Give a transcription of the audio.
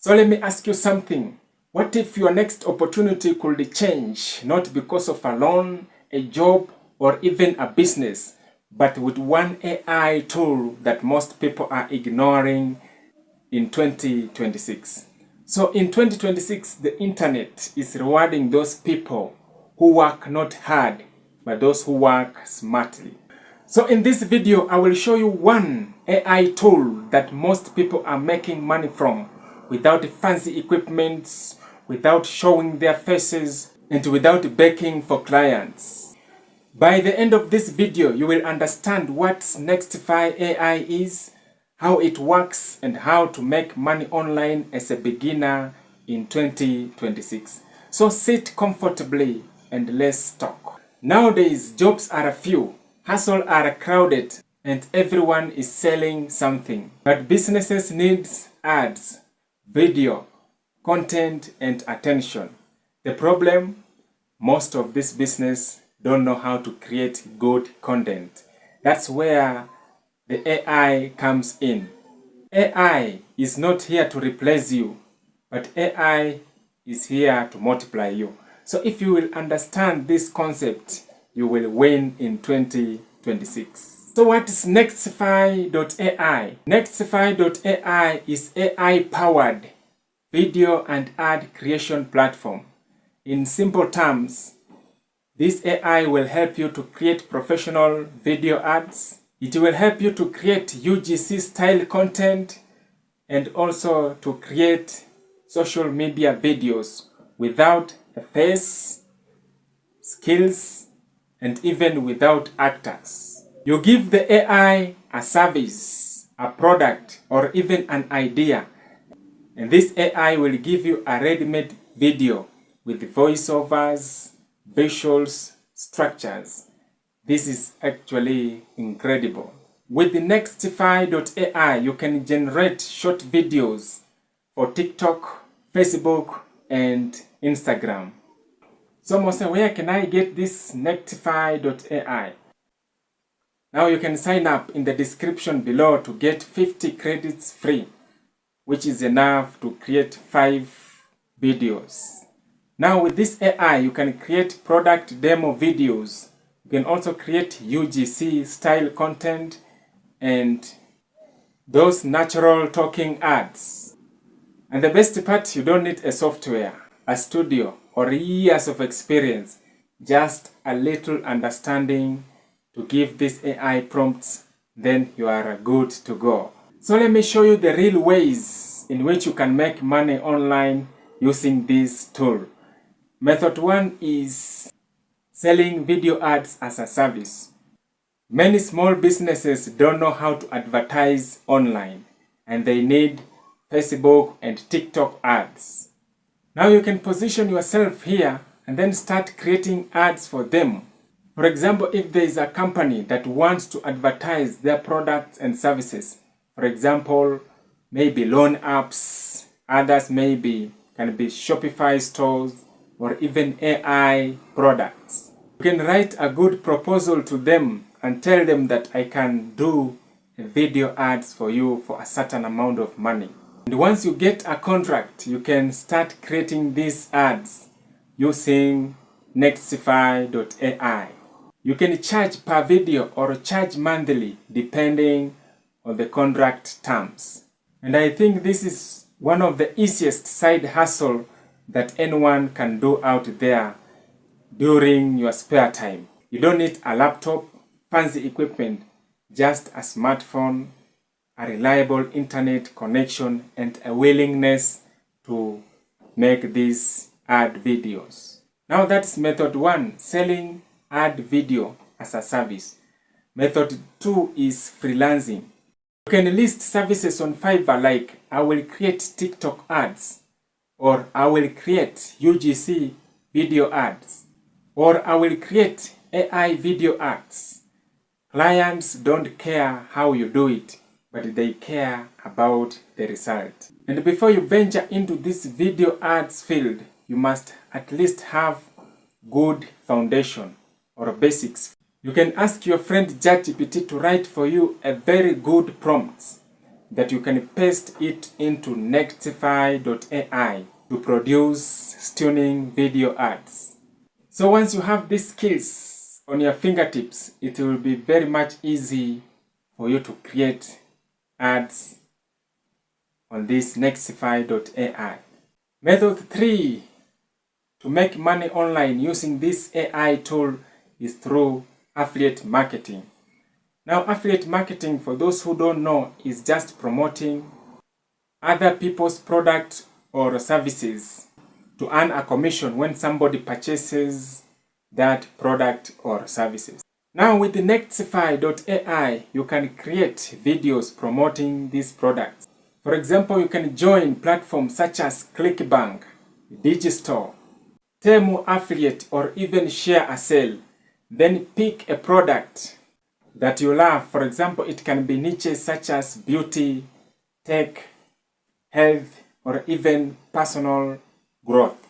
So let me ask you something. What if your next opportunity could change, not because of a loan, a job, or even a business, but with one AI tool that most people are ignoring in 2026? So in 2026, the internet is rewarding those people who work not hard, but those who work smartly. So in this video, I will show you one AI tool that most people are making money from without fancy equipment, without showing their faces, and without begging for clients. By the end of this video, you will understand what Nextify.ai is, how it works, and how to make money online as a beginner in 2026. So sit comfortably and let's talk. Nowadays, jobs are few, hustle are crowded, and everyone is selling something. But businesses need ads, video, content, and attention. The problem? Most of this business don't know how to create good content. That's where the AI comes in. AI is not here to replace you, but AI is here to multiply you. So if you will understand this concept, you will win in 2026. So what is Nextify.ai? Nextify.ai is AI-powered video and ad creation platform. In simple terms, this AI will help you to create professional video ads. It will help you to create UGC style content and also to create social media videos without a face, skills, and even without actors. You give the AI a service, a product, or even an idea, and this AI will give you a ready-made video with voiceovers, visuals, structures. This is actually incredible. With the Nextify.ai, you can generate short videos for TikTok, Facebook, and Instagram. Someone say, where can I get this Nextify.ai? Now you can sign up in the description below to get 50 credits free, which is enough to create 5 videos. Now with this AI, you can create product demo videos. You can also create UGC style content and those natural talking ads. And the best part, you don't need a software, a studio, or years of experience. Just a little understanding to give this AI prompts, then you are good to go. So let me show you the real ways in which you can make money online using this tool. Method 1 is selling video ads as a service. Many small businesses don't know how to advertise online and they need Facebook and TikTok ads. Now you can position yourself here and then start creating ads for them. For example, if there is a company that wants to advertise their products and services, for example, maybe loan apps, others can be Shopify stores, or even AI products. You can write a good proposal to them and tell them that I can do video ads for you for a certain amount of money. And once you get a contract, you can start creating these ads using Nextify.ai. You can charge per video or charge monthly depending on the contract terms. And I think this is one of the easiest side hustle that anyone can do out there during your spare time. You don't need a laptop, fancy equipment, just a smartphone, a reliable internet connection, and a willingness to make these ad videos. Now that's method 1, selling ad video as a service. Method 2 is freelancing. You can list services on Fiverr like I will create TikTok ads, or I will create UGC video ads, or I will create AI video ads. Clients don't care how you do it, but they care about the result. And before you venture into this video ads field, you must at least have good foundation or basics. You can ask your friend ChatGPT to write for you a very good prompt. that you can paste it into Nextify.ai to produce stunning video ads. So once you have these skills on your fingertips, it will be very much easy for you to create ads on this Nextify.ai. Method 3 to make money online using this AI tool is through affiliate marketing. Now, affiliate marketing, for those who don't know, is just promoting other people's products or services to earn a commission when somebody purchases that product or services. Now, with the Nextify.ai, you can create videos promoting these products. For example, you can join platforms such as ClickBank, Digistore, Temu Affiliate, or even Share a Sale. Then pick a product that you love. For example, it can be niches such as beauty, tech, health, or even personal growth.